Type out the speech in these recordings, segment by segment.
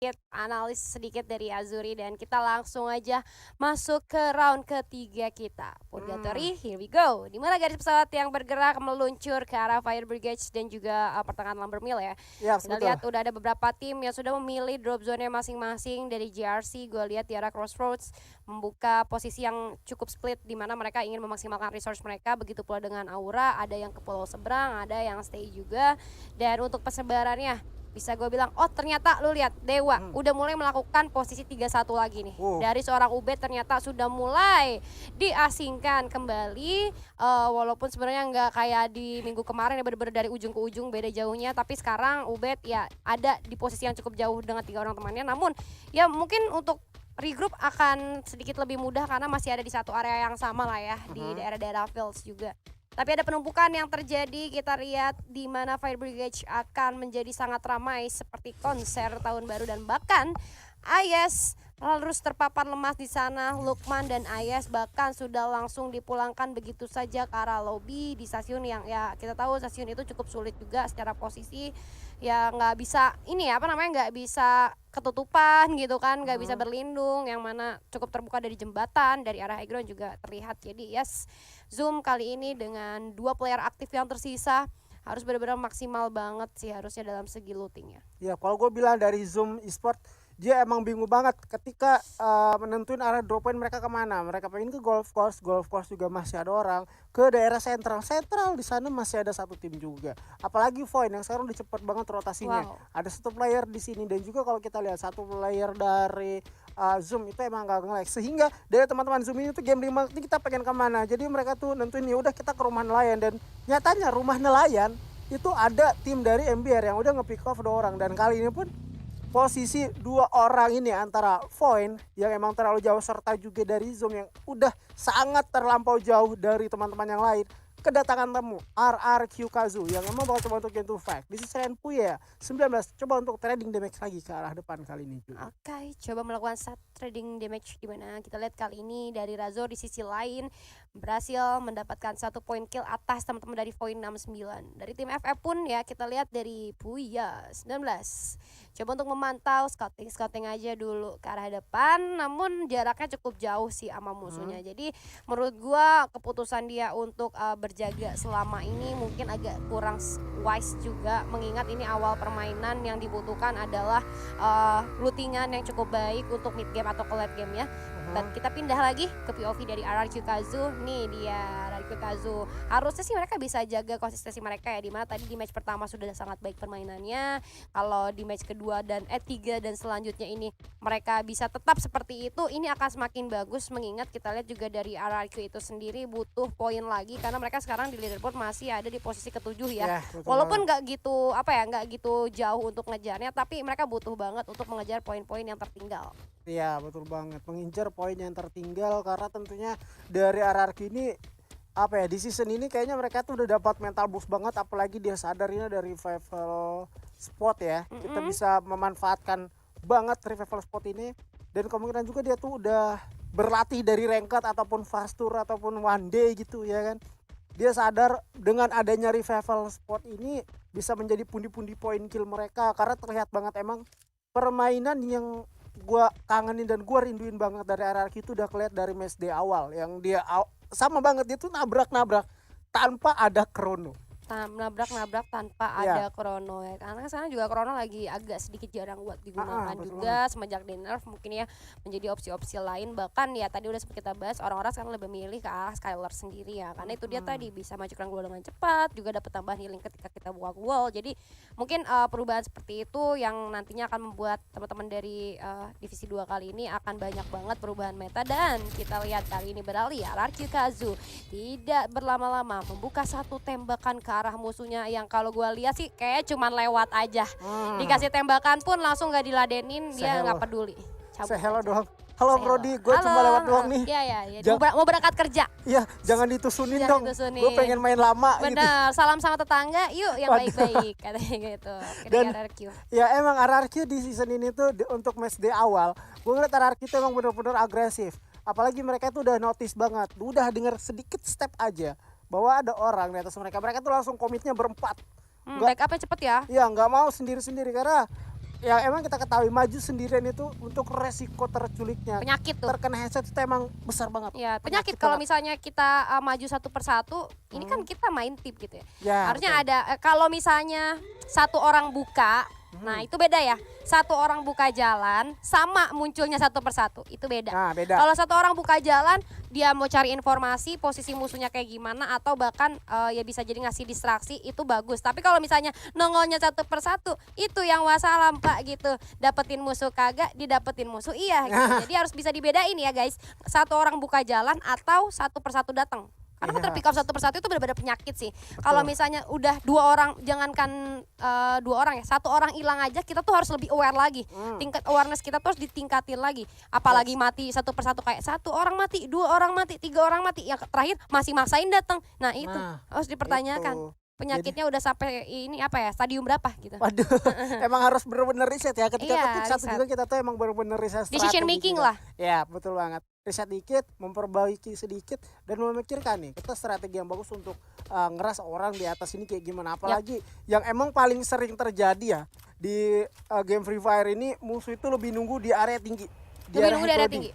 sedikit analis sedikit dari Azuri dan kita langsung aja masuk ke round ketiga kita. Purgatory, here we go. Di mana garis pesawat yang bergerak meluncur ke arah Fire Brigade dan juga pertengahan Lumbermill ya. Ya, Kita betul. lihat udah ada beberapa tim yang sudah memilih drop zone-nya masing-masing. Dari GRC gue lihat di arah Crossroads membuka posisi yang cukup split di mana mereka ingin memaksimalkan resource mereka. Begitu pula dengan Aura, ada yang ke pulau seberang, ada yang stay juga. Dan untuk persebarannya bisa gue bilang, oh ternyata lu lihat Dewa udah mulai melakukan posisi 3-1 lagi nih. Dari seorang Ubed ternyata sudah mulai diasingkan kembali, walaupun sebenarnya nggak kayak di minggu kemarin ya bener-bener dari ujung ke ujung beda jauhnya, tapi sekarang Ubed ya ada di posisi yang cukup jauh dengan 3 orang temannya. Namun ya mungkin untuk regroup akan sedikit lebih mudah karena masih ada di satu area yang sama lah ya, di daerah-daerah Fields juga. Tapi ada penumpukan yang terjadi, kita lihat di mana Fire Brigade akan menjadi sangat ramai seperti konser tahun baru dan bahkan Ayes harus terpapar lemas di sana. Lukman dan Ayes bahkan sudah langsung dipulangkan begitu saja ke arah lobi di stasiun yang ya kita tahu stasiun itu cukup sulit juga secara posisi, ya nggak bisa ini ya apa namanya nggak bisa ketutupan gitu kan, nggak bisa berlindung, yang mana cukup terbuka dari jembatan, dari arah high ground juga terlihat. Jadi yes, Zoom kali ini dengan 2 player aktif yang tersisa harus benar-benar maksimal banget sih harusnya dalam segi lootingnya. Ya, kalau gue bilang dari Zoom Esport, dia emang bingung banget ketika menentuin arah drop point mereka kemana. Mereka pengen ke golf course juga masih ada orang. Ke daerah sentral di sana masih ada satu tim juga. Apalagi Void yang sekarang udah cepet banget rotasinya. Wow. Ada satu player di sini dan juga kalau kita lihat satu player dari Zoom itu emang gak nge-lag. Sehingga dari teman-teman Zoom ini tuh game 5 ini kita pengen kemana. Jadi mereka tuh nentuin ya udah kita ke rumah nelayan, dan nyatanya rumah nelayan itu ada tim dari MBR yang udah nge-pick off 2 orang, dan kali ini pun posisi 2 orang ini antara Void yang emang terlalu jauh serta juga dari Zoom yang udah sangat terlampau jauh dari teman-teman yang lain, kedatangan tamu RRQ Kazu yang emang bakal coba untuk game to fight. This is Puya 19 coba untuk trading damage lagi ke arah depan kali ini juga. Oke, coba melakukan satu trading damage di mana kita lihat kali ini dari Razor di sisi lain berhasil mendapatkan 1 point kill atas teman-teman dari Void 69. Dari tim FF pun ya kita lihat dari Puya 19 coba untuk memantau scouting aja dulu ke arah depan, namun jaraknya cukup jauh sih sama musuhnya. Jadi menurut gua keputusan dia untuk berjaga selama ini mungkin agak kurang wise juga, mengingat ini awal permainan yang dibutuhkan adalah lootingan yang cukup baik untuk mid game atau ke late game ya. Dan kita pindah lagi ke POV dari RRQ Kazu. Nih dia RRQ Kazu. Harusnya sih mereka bisa jaga konsistensi mereka ya, dimana tadi di match pertama sudah sangat baik permainannya. Kalau di match kedua dan 3 dan selanjutnya ini mereka bisa tetap seperti itu, ini akan semakin bagus, mengingat kita lihat juga dari RRQ itu sendiri butuh poin lagi karena mereka sekarang di leaderboard masih ada di posisi ke-7 ya. Walaupun nggak gitu nggak gitu jauh untuk ngejarnya, tapi mereka butuh banget untuk mengejar poin-poin yang tertinggal. Iya, betul banget, mengincar poin yang tertinggal karena tentunya dari RRQ ini apa ya, di season ini kayaknya mereka tuh udah dapat mental boost banget, apalagi dia sadar ini dari revival spot ya. Kita bisa memanfaatkan banget revival spot ini, dan kemungkinan juga dia tuh udah berlatih dari ranked ataupun fast tour ataupun one day gitu ya kan. Dia sadar dengan adanya revival spot ini bisa menjadi pundi-pundi poin kill mereka, karena terlihat banget emang permainan yang gua kangenin dan gua rinduin banget dari RRQ itu udah kelihatan dari match day awal yang dia sama banget, dia tuh nabrak-nabrak tanpa ada krono. Nabrak-nabrak tanpa ada krono ya, karena sekarang juga krono lagi agak sedikit jarang buat digunakan juga semenjak di nerf, mungkin ya menjadi opsi-opsi lain. Bahkan ya tadi udah sempat kita bahas, orang-orang sekarang lebih memilih ke arah Skylar sendiri ya, karena itu dia tadi bisa majukan gol dengan cepat, juga dapat tambahan healing ketika kita buka gol. Jadi mungkin perubahan seperti itu yang nantinya akan membuat teman-teman dari divisi 2 kali ini akan banyak banget perubahan meta. Dan kita lihat kali ini beralih ya, RRQ Kazu tidak berlama-lama membuka satu tembakan ke arah musuhnya yang kalau gue lihat sih kayak cuman lewat aja. Dikasih tembakan pun langsung gak diladenin, dia nggak peduli. Say hello doang. Halo Brody, gue cuma lewat doang nih. Iya. Mau berangkat kerja. Iya, jangan ditusunin dong. Gue pengen main lama. Bener, gitu. salam sama tetangga, yuk yang baik-baik katanya gitu. Dan RRQ. Ya emang RRQ di season ini tuh untuk match day awal, gue ngeliat RRQ tuh emang bener-bener agresif. Apalagi mereka tuh udah notice banget, udah denger sedikit step aja bahwa ada orang di atas mereka tuh langsung komitnya berempat. Back up-nya cepet ya. Iya, nggak mau sendiri-sendiri karena yang emang kita ketahui maju sendirian itu untuk resiko terculiknya Penyakit tuh. terkena headset itu emang besar banget. Ya, penyakit kalau banget. misalnya kita maju satu persatu, ini kan kita main tim gitu ya. Ya, Harusnya betul. ada kalau misalnya satu orang buka, nah itu beda ya. Satu orang buka jalan sama munculnya satu persatu, itu beda. Nah, beda. Kalau satu orang buka jalan, dia mau cari informasi posisi musuhnya kayak gimana atau bahkan ya bisa jadi ngasih distraksi, itu bagus. Tapi kalau misalnya nongolnya satu persatu, itu yang wassalam Pak gitu. Dapetin musuh kagak, didapetin musuh iya gitu. Jadi harus bisa dibedain ya guys. Satu orang buka jalan atau satu persatu datang. Karena Iya. terpick up satu persatu itu benar-benar penyakit sih. Kalau misalnya udah dua orang, jangankan dua orang ya, satu orang hilang aja kita tuh harus lebih aware lagi. Tingkat awareness kita tuh harus ditingkatin lagi. Apalagi mati satu persatu, kayak satu orang mati, dua orang mati, tiga orang mati, yang terakhir masih maksain datang. Nah itu Nah, harus dipertanyakan. itu. Penyakitnya udah sampai ini apa ya, stadium berapa gitu. Waduh, emang harus bener-bener riset ya. Ketika Iya, ketik satu riset. juga kita tuh emang bener-bener riset Decision strategi making juga. lah. Ya, betul banget. Riset dikit, memperbaiki sedikit, dan memikirkan nih kita strategi yang bagus untuk ngeras orang di atas ini kayak gimana. Apalagi yang emang paling sering terjadi ya di game Free Fire ini, musuh itu lebih nunggu di area tinggi. Lebih nunggu di area loading. tinggi.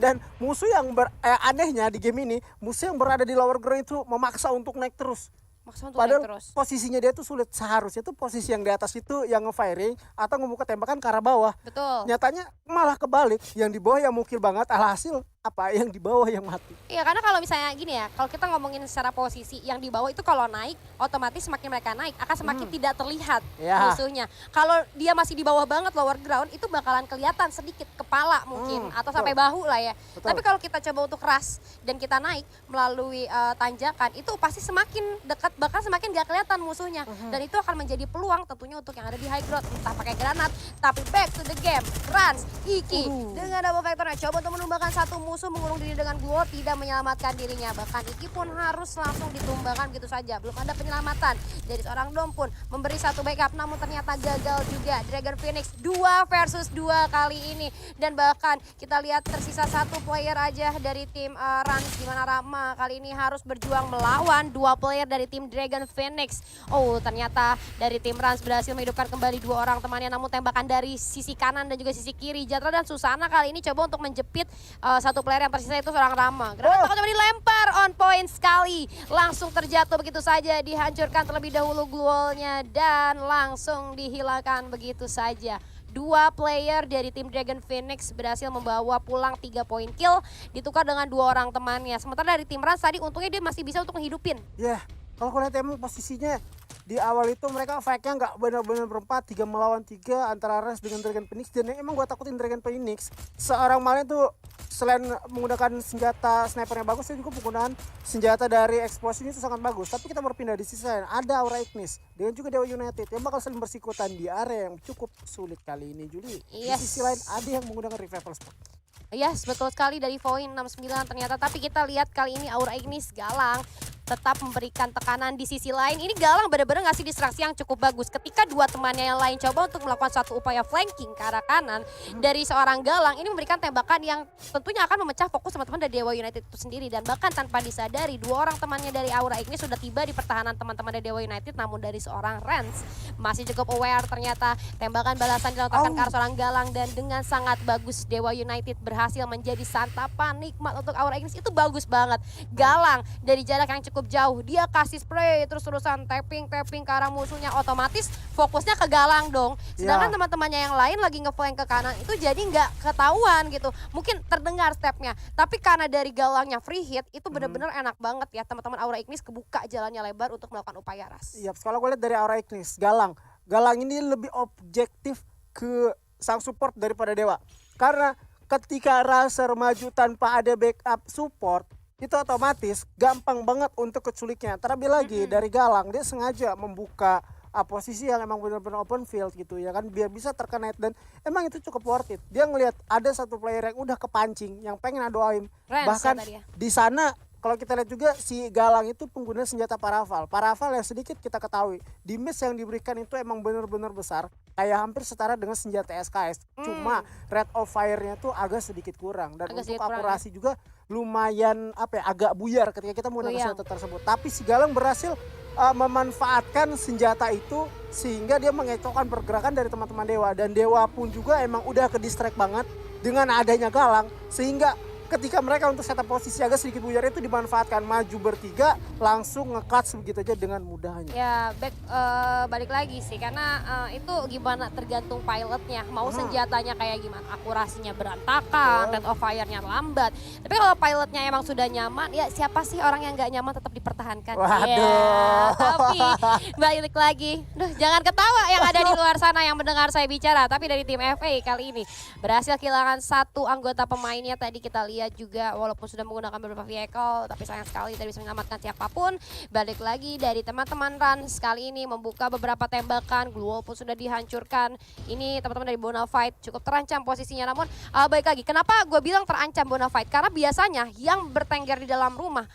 Dan musuh yang anehnya di game ini, musuh yang berada di lower ground itu memaksa untuk naik terus. Maksudnya untuk Padahal naik terus. posisinya dia tuh sulit, seharusnya tuh posisi yang di atas itu yang nge-firing atau ngebuka tembakan ke arah bawah. Betul. Nyatanya malah kebalik, yang di bawah yang mukil banget, alhasil apa yang di bawah yang mati. Iya, karena kalau misalnya gini ya, kalau kita ngomongin secara posisi, yang di bawah itu kalau naik, otomatis semakin mereka naik akan semakin tidak terlihat Ya. musuhnya. Kalau dia masih di bawah banget lower ground, itu bakalan kelihatan sedikit kepala mungkin atau betul. sampai bahu lah ya. Betul. Tapi kalau kita coba untuk rush dan kita naik melalui tanjakan, itu pasti semakin dekat, bahkan semakin gak kelihatan musuhnya. Dan itu akan menjadi peluang tentunya untuk yang ada di high ground, entah pakai granat. Tapi back to the game, Rans, Iki dengan double vectornya coba untuk menumbangkan satu musuh, mengurung diri dengan gluo, tidak menyelamatkan dirinya. Bahkan Iki pun harus langsung ditumbangkan gitu saja. Belum ada penyelamatan dari seorang Dom pun memberi satu backup, namun ternyata gagal juga. Dragon Phoenix 2 versus 2 kali ini. Dan bahkan kita lihat tersisa satu player aja dari tim Rans, di mana Rama kali ini harus berjuang melawan 2 player dari tim Dragon Phoenix. Oh, ternyata dari tim Rans berhasil menghidupkan kembali 2 orang temannya, namun tembakan dari sisi kanan dan juga sisi kiri, Jatra dan Susana kali ini coba untuk menjepit satu player yang tersisa, itu seorang Rama. Granat bakal coba dilempar, on point sekali. Langsung terjatuh begitu saja, dihancurkan terlebih dahulu gluolnya dan langsung dihilangkan begitu saja. 2 player dari tim Dragon Phoenix berhasil membawa pulang 3 poin kill, ditukar dengan 2 orang temannya. Sementara dari tim Rans tadi untungnya dia masih bisa untuk menghidupin. Ya, kalau aku lihat emang posisinya di awal itu mereka fight-nya nggak benar-benar berempat, 3 melawan 3 antara Rans dengan Dragon Phoenix. Dan yang emang gue takutin Dragon Phoenix, seorang malnya tuh selain menggunakan senjata snipernya bagus, dia juga penggunaan senjata dari explosion itu sangat bagus. Tapi kita berpindah di sisi lain, ada Aura Ignis dengan juga Dewa United yang bakal saling bersikutan di area yang cukup sulit kali ini, Juli. Yes. Di sisi lain ada yang menggunakan revival spot. Yes, betul sekali dari poin 69 ternyata. Tapi kita lihat kali ini Aura Ignis Galang tetap memberikan tekanan di sisi lain. Ini Galang benar-benar ngasih distraksi yang cukup bagus. Ketika 2 temannya yang lain coba untuk melakukan suatu upaya flanking ke arah kanan, dari seorang Galang ini memberikan tembakan yang tentunya akan memecah fokus teman-teman dari Dewa United itu sendiri. Dan bahkan tanpa disadari 2 orang temannya dari Aura Ignis sudah tiba di pertahanan teman-teman dari Dewa United. Namun dari seorang Rans masih cukup aware, ternyata tembakan balasan dilontarkan ke arah seorang Galang. Dan dengan sangat bagus Dewa United berhasil menjadi santapan nikmat untuk Aura Ignis. Itu bagus banget. Galang dari jarak yang cukup jauh, dia kasih spray terus-terusan tapping ke arah musuhnya, otomatis fokusnya ke Galang dong. Sedangkan teman-temannya yang lain lagi ngeflank ke kanan, itu jadi nggak ketahuan gitu. Mungkin terdengar stepnya, tapi karena dari Galangnya free hit, itu benar-benar enak banget ya teman-teman Aura Ignis, kebuka jalannya lebar untuk melakukan upaya ras. Iya, kalau gue lihat dari Aura Ignis, Galang ini lebih objektif ke sang support daripada Dewa. Karena ketika Razer maju tanpa ada backup support, itu otomatis gampang banget untuk keculiknya. Terlebih lagi dari Galang, dia sengaja membuka posisi yang emang benar-benar open field gitu ya kan, biar bisa terkena, dan emang itu cukup worth it. Dia ngelihat ada satu player yang udah kepancing, yang pengen ado aim. Bahkan ya, di sana kalau kita lihat juga si Galang itu pengguna senjata Paraval yang sedikit kita ketahui di miss yang diberikan itu emang benar-benar besar, kayak hampir setara dengan senjata SKS. Cuma rate of fire-nya tuh agak sedikit kurang, dan untuk akurasi juga lumayan agak buyar ketika kita menggunakan senjata tersebut. Tapi si Galang berhasil memanfaatkan senjata itu sehingga dia mengecokkan pergerakan dari teman-teman Dewa, dan Dewa pun juga emang udah ke distract banget dengan adanya Galang, sehingga ketika mereka untuk setup posisi agak sedikit buyar itu dimanfaatkan, maju bertiga langsung nge-cut begitu aja dengan mudahnya. Ya, balik lagi sih karena itu gimana tergantung pilotnya. Mau senjatanya kayak gimana, akurasinya berantakan, rate of fire-nya lambat. Tapi kalau pilotnya emang sudah nyaman, ya siapa sih orang yang nggak nyaman tetap dipertahankan. Waduh. Ya, tapi balik lagi, duh jangan ketawa yang ada di luar sana yang mendengar saya bicara. Tapi dari tim FA kali ini berhasil kehilangan satu anggota pemainnya. Tadi kita lihat juga walaupun sudah menggunakan beberapa vehicle, tapi sayang sekali tidak bisa menyelamatkan siapapun. Balik lagi dari teman-teman Rans kali ini membuka beberapa tembakan, glue wall pun sudah dihancurkan. Ini teman-teman dari Bonafide cukup terancam posisinya, namun balik lagi kenapa gue bilang terancam Bonafide, karena biasanya yang bertengger di dalam rumah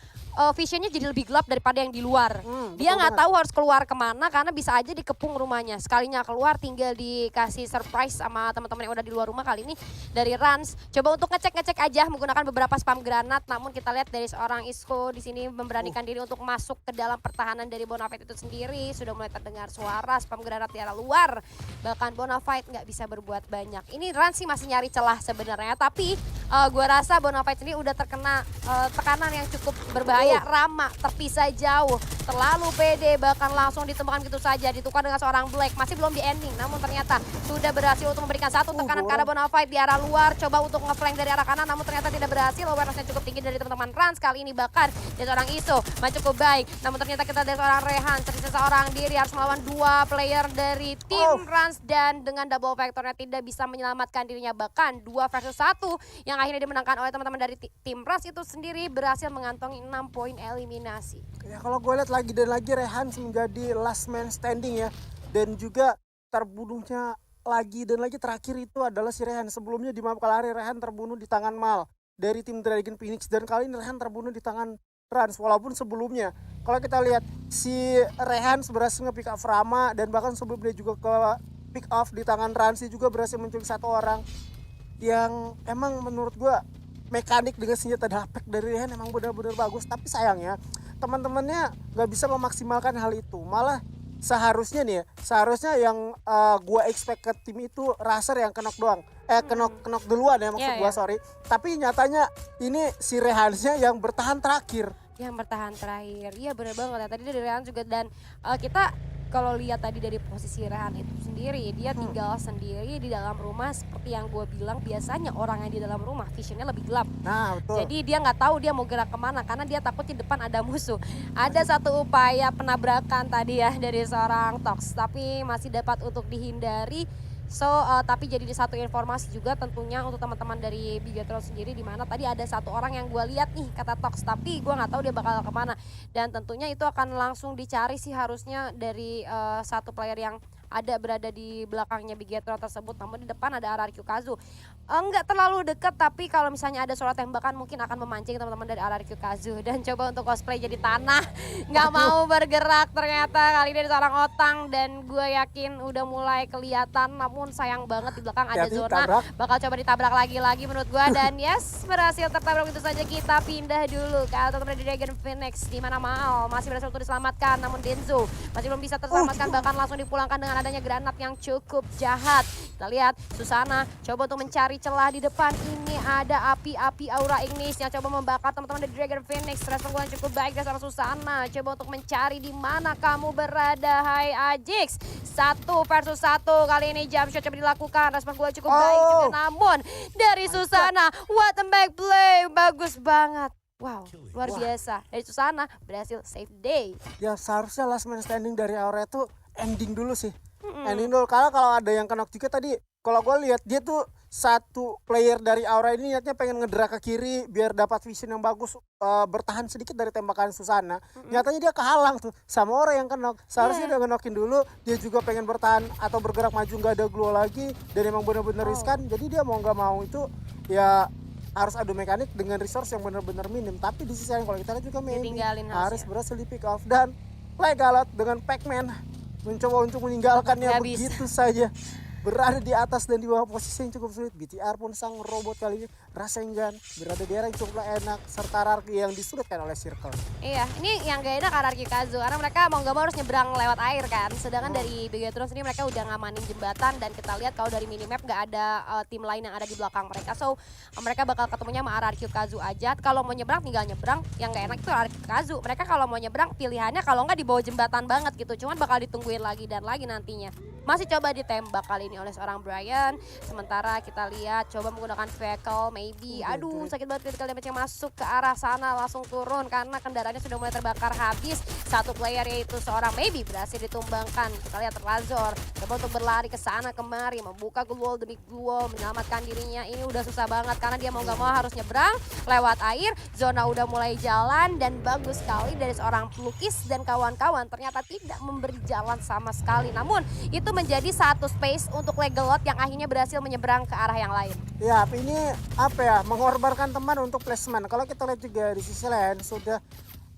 visionnya jadi lebih gelap daripada yang di luar. Dia nggak tahu harus keluar kemana karena bisa aja dikepung rumahnya. Sekalinya keluar tinggal dikasih surprise sama teman-teman yang udah di luar rumah. Kali ini dari Rans coba untuk ngecek aja menggunakan beberapa spam granat. Namun kita lihat dari seorang Isco di sini memberanikan diri untuk masuk ke dalam pertahanan dari Bonafide itu sendiri. Sudah mulai terdengar suara spam granat di arah luar. Bahkan Bonafide nggak bisa berbuat banyak. Ini Rans sih masih nyari celah sebenarnya, tapi gue rasa Bonafide sendiri udah terkena tekanan yang cukup berbahaya. Rama terpisah jauh, terlalu pede, bahkan langsung ditemukan gitu saja, ditukar dengan seorang Black. Masih belum di ending, namun ternyata sudah berhasil untuk memberikan satu tekanan ke arah Bonafide di arah luar. Coba untuk ngeflank dari arah kanan, namun ternyata tidak berhasil. Awareness-nya cukup tinggi dari teman-teman Rans kali ini, bahkan dari seorang Iso cukup baik. Namun ternyata kita dari seorang Rehan, tersisa seorang diri harus melawan dua player dari tim Rans, dan dengan double vectornya tidak bisa menyelamatkan dirinya. Bahkan 2 versus 1 yang akhirnya dimenangkan oleh teman-teman dari tim Rans itu sendiri berhasil mengantongi 6 poin eliminasi. Ya kalau gue lihat lagi dan lagi Rehan menjadi last man standing ya, dan juga terbunuhnya lagi dan lagi terakhir itu adalah si Rehan. Sebelumnya di map Kalahari Rehan terbunuh di tangan Mal dari tim Dragon Phoenix, dan kali ini Rehan terbunuh di tangan Rans. Walaupun sebelumnya kalau kita lihat si Rehan berhasil nge-pick up Rama, dan bahkan sebelum dia juga ke pick off di tangan Rans, dia juga berhasil menculik satu orang yang emang menurut gue mekanik dengan senjata dapek dari Rehan emang benar-benar bagus. Tapi sayangnya teman-temannya nggak bisa memaksimalkan hal itu. Malah seharusnya nih ya, seharusnya yang gue expect ke tim itu Razer yang kenok doang, kenok duluan ya maksud gue, sorry. Tapi nyatanya ini si Rehansnya yang bertahan terakhir. Yang bertahan terakhir, iya bener banget ya. Tadi dari Rehan juga, dan kita kalau lihat tadi dari posisi Rehan itu sendiri, dia tinggal sendiri di dalam rumah. Seperti yang gue bilang, biasanya orang yang di dalam rumah visionnya lebih gelap. Nah betul. Jadi dia nggak tahu dia mau gerak kemana karena dia takut di depan ada musuh. Ada satu upaya penabrakan tadi ya dari seorang Tox, tapi masih dapat untuk dihindari. So, tapi jadi satu informasi juga tentunya untuk teman-teman dari Bigatron sendiri, di mana tadi ada satu orang yang gue lihat nih kata Tox, tapi gue nggak tahu dia bakal kemana. Dan tentunya itu akan langsung dicari sih harusnya dari satu player yang ada berada di belakangnya Bigatron tersebut. Namun di depan ada RRQ Kazu. Enggak terlalu dekat, tapi kalau misalnya ada suara tembakan mungkin akan memancing teman-teman dari RRQ Kazu. Dan coba untuk cosplay jadi tanah, nggak mau bergerak ternyata kali ini ada seorang Otang, dan gue yakin udah mulai kelihatan. Namun sayang banget di belakang ada zona, bakal coba ditabrak lagi menurut gue. Dan yes, berhasil tertabrak itu saja. Kita pindah dulu ke teman-teman dari Dragon Phoenix, di mana Mal masih berhasil untuk diselamatkan, namun Denzo masih belum bisa terselamatkan, bahkan langsung dipulangkan dengan adanya granat yang cukup jahat. Kita lihat Susana coba untuk mencari celah di depan. Ini ada api-api aura Ignis yang coba membakar teman-teman dari Dragon Phoenix. Respon yang cukup baik dari seorang Susana, coba untuk mencari di mana kamu berada, hai Ajix. 1 versus 1 kali ini jump shot coba dilakukan. Respon gue cukup baik juga, namun dari Susana, what a back play, bagus banget. Wow, luar biasa. Dari Susana berhasil save day. Ya seharusnya last man standing dari Aura itu ending dulu sih. Ending dulu, karena kalau ada yang kenok juga tadi, kalau gue lihat dia tuh satu player dari Aura ini niatnya pengen ngedrak ke kiri biar dapat vision yang bagus, bertahan sedikit dari tembakan Susana. Nyatanya dia kehalang tuh sama orang yang kenok. Seharusnya dia ngenokin dulu, dia juga pengen bertahan atau bergerak maju, nggak ada glow lagi, dan emang bener-bener riskan. Jadi dia mau nggak mau itu ya harus adu mekanik dengan resource yang benar-benar minim. Tapi di sisi lain kalau kita lihat juga Maybe harus berhasil di pick off, dan Legalot dengan Pac-Man mencoba untuk meninggalkannya begitu saja. berada di atas dan di bawah posisi yang cukup sulit. BTR pun sang robot kali ini Rasengan berada di area yang cukup enak serta Rarki yang disulitkan oleh Circle. Iya, ini yang gak enak Ararki Kazu karena mereka mau gak mau harus nyebrang lewat air kan. Sedangkan dari Bigetron sendiri mereka udah ngamanin jembatan dan kita lihat kalau dari minimap gak ada tim lain yang ada di belakang mereka. So mereka bakal ketemunya sama Ararki Kazu aja. Kalau mau nyebrang tinggal nyebrang. Yang gak enak itu Ararki Kazu. Mereka kalau mau nyebrang pilihannya kalau nggak di bawah jembatan banget gitu. Cuman bakal ditungguin lagi dan lagi nantinya. Masih coba ditembak kali ini oleh seorang Brian. Sementara kita lihat coba menggunakan vehicle maybe. Aduh sakit banget critical damage yang masuk ke arah sana langsung turun karena kendaraannya sudah mulai terbakar habis. Satu player yaitu seorang maybe berhasil ditumbangkan. Kita lihat Razor coba untuk berlari ke sana kemari membuka glue wall demi glue wall menyelamatkan dirinya. Ini udah susah banget karena dia mau gak mau harus nyebrang lewat air. Zona udah mulai jalan dan bagus sekali dari seorang pelukis dan kawan-kawan ternyata tidak memberi jalan sama sekali. Namun itu menjadi satu space untuk Legelot yang akhirnya berhasil menyeberang ke arah yang lain. Ya, ini apa ya, mengorbankan teman untuk placement. Kalau kita lihat juga di sisi lain sudah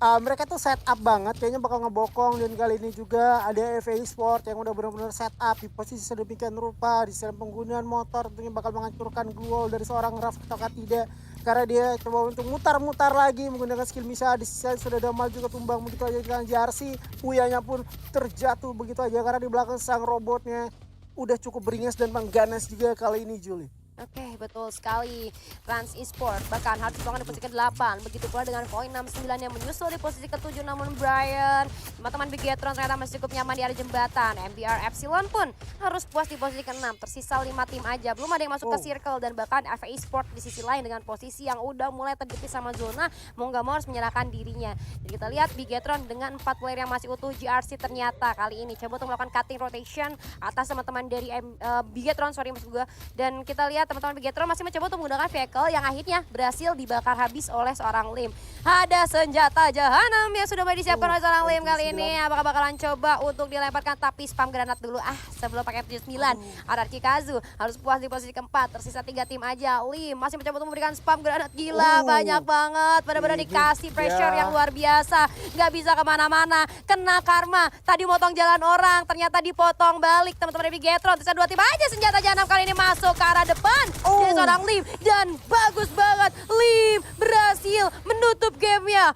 mereka tuh set up banget, kayaknya bakal ngebokong. Dan kali ini juga ada FA Sport yang udah benar-benar set up di posisi sedemikian rupa. Di dalam penggunaan motor tentunya bakal menghancurkan goal dari seorang Raf atau tidak, karena dia coba untuk mutar-mutar lagi menggunakan skill Misa. Di sisi lain sudah Damal juga tumbang begitu aja dengan JRC. Uyanya pun terjatuh begitu aja karena di belakang sang robotnya udah cukup beringas dan mengganas juga kali ini, Juli. Oke, betul sekali. Trans Esport bahkan harus banget di posisi ke-8. Begitu pula dengan poin 69 yang menyusul di posisi ke-7. Namun Brian, teman-teman Bigetron ternyata masih cukup nyaman di area jembatan. MBR Epsilon pun harus puas di posisi ke-6. Tersisa 5 tim aja. Belum ada yang masuk ke circle. Dan bahkan FA Esport di sisi lain dengan posisi yang udah mulai tergepit sama zona. Mau nggak mau harus menyerahkan dirinya. Jadi kita lihat Bigetron dengan 4 player yang masih utuh. GRC ternyata kali ini coba untuk melakukan cutting rotation atas teman-teman dari Bigetron, maksud gue. Dan kita lihat teman-teman Bigetron masih mencoba untuk menggunakan vehicle yang akhirnya berhasil dibakar habis oleh seorang Lim. Ada senjata jahanam yang sudah disiapkan oleh seorang Lim kali ini. Apakah bakalan coba untuk dilemparkan, tapi spam granat dulu sebelum pakai M79. Ararki Kazu harus puas di posisi keempat. Tersisa 3 tim aja. Lim masih mencoba untuk memberikan spam granat. Gila banyak banget. Benar-benar dikasih pressure yang luar biasa. Gak bisa kemana-mana. Kena karma. Tadi motong jalan orang. Ternyata dipotong balik teman-teman Bigetron. Tersisa 2 tim aja. Senjata jahanam kali ini masuk ke arah depan. Dari seorang Lim dan bagus banget Lim berhasil menutup gamenya.